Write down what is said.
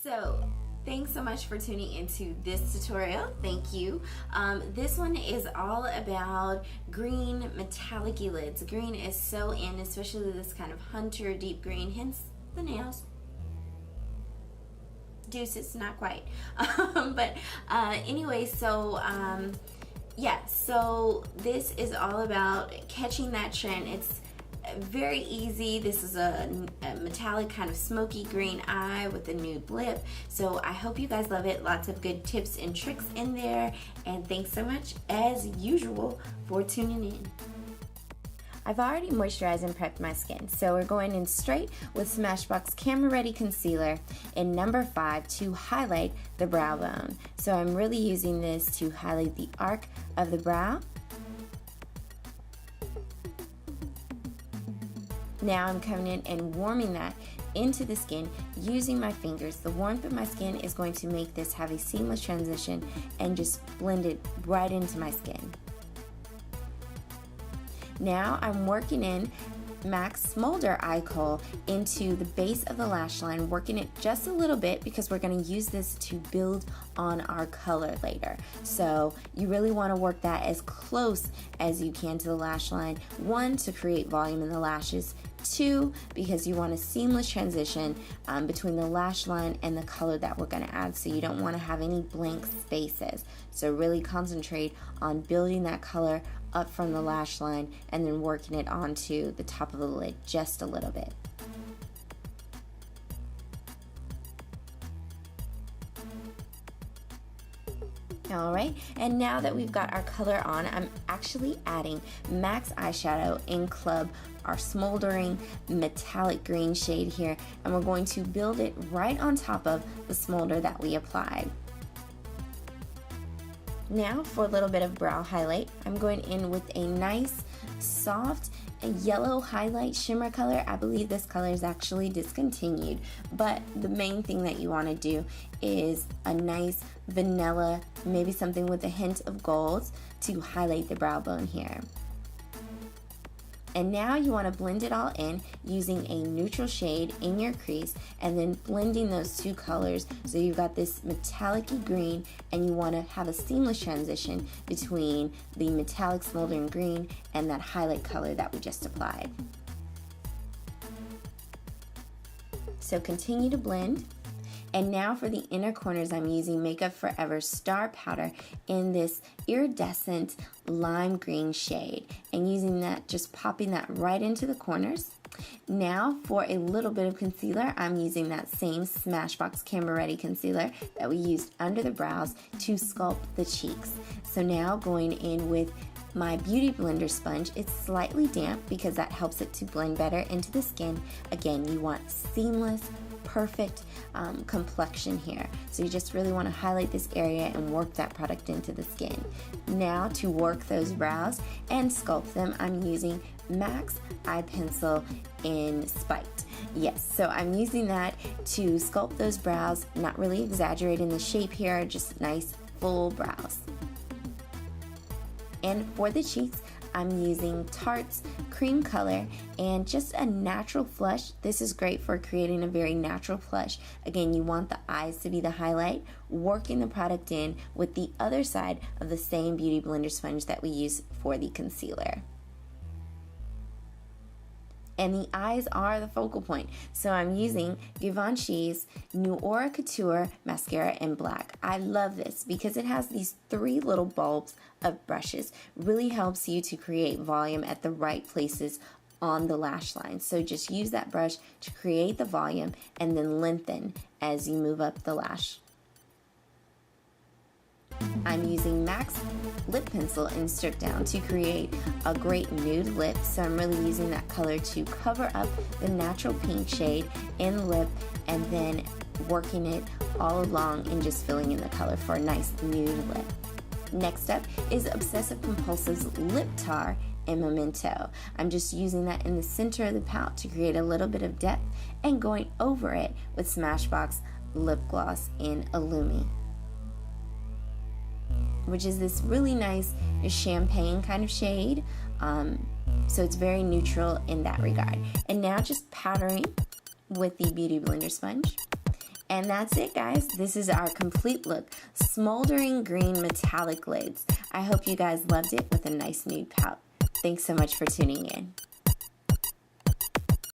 So thanks so much for tuning into this tutorial. Thank you. This one is all about green metallic lids. Green is so in, especially this kind of hunter deep green, hence the nails. Deuces, not quite. But anyway, so yeah, so this is all about catching that trend. It's very easy. This is a metallic kind of smoky green eye with a nude lip. So I hope you guys love it. Lots of good tips and tricks in there. And thanks so much, as usual, for tuning in. I've already moisturized and prepped my skin, so we're going in straight with Smashbox Camera Ready Concealer in number 5 to highlight the brow bone. So I'm really using this to highlight the arc of the brow. Now I'm coming in and warming that into the skin using my fingers. The warmth of my skin is going to make this have a seamless transition and just blend it right into my skin. Now I'm working in MAC Smolder Eye Kohl into the base of the lash line, working it just a little bit because we're going to use this to build on our color later. So you really want to work that as close as you can to the lash line. 1, to create volume in the lashes. 2, because you want a seamless transition between the lash line and the color that we're going to add, so you don't want to have any blank spaces. So really concentrate on building that color up from the lash line and then working it onto the top of the lid just a little bit. Alright, and now that we've got our color on, I'm actually adding MAC's eyeshadow in Club, our Smoldering metallic green shade here, and we're going to build it right on top of the smolder that we applied. Now for a little bit of brow highlight, I'm going in with a nice soft yellow highlight shimmer color. I believe this color is actually discontinued, but the main thing that you want to do is a nice vanilla, maybe something with a hint of gold to highlight the brow bone here. And now you want to blend it all in using a neutral shade in your crease and then blending those two colors so you've got this metallic-y green, and you want to have a seamless transition between the metallic smoldering green and that highlight color that we just applied. So continue to blend. And now for the inner corners, I'm using Makeup Forever Star Powder in this iridescent lime green shade, and using that, just popping that right into the corners. Now for a little bit of concealer, I'm using that same Smashbox Camera Ready concealer that we used under the brows to sculpt the cheeks. So now going in with my Beauty Blender sponge. It's slightly damp because that helps it to blend better into the skin. Again, you want seamless, perfect complexion here. So you just really want to highlight this area and work that product into the skin. Now to work those brows and sculpt them, I'm using MAC's Eye Pencil in Spiked. Yes, so I'm using that to sculpt those brows, not really exaggerating the shape here, just nice full brows. And for the cheeks, I'm using Tarte's cream color and just a natural flush. This is great for creating a very natural flush. Again, you want the eyes to be the highlight, working the product in with the other side of the same Beauty Blender sponge that we use for the concealer. And the eyes are the focal point. So I'm using Givenchy's Noir Couture mascara in black. I love this because it has these 3 little bulbs of brushes. Really helps you to create volume at the right places on the lash line. So just use that brush to create the volume and then lengthen as you move up the lash. I'm using MAC's lip pencil in Strip Down to create a great nude lip, so I'm really using that color to cover up the natural pink shade in the lip and then working it all along and just filling in the color for a nice nude lip. Next up is Obsessive Compulsive's Lip Tar in Memento. I'm just using that in the center of the pout to create a little bit of depth and going over it with Smashbox Lip Gloss in Illumi, which is this really nice champagne kind of shade. So it's very neutral in that regard. And now just powdering with the Beauty Blender sponge And that's it, guys. This is our complete look. Smoldering green metallic lids. I hope you guys loved it with a nice nude pout. Thanks so much for tuning in.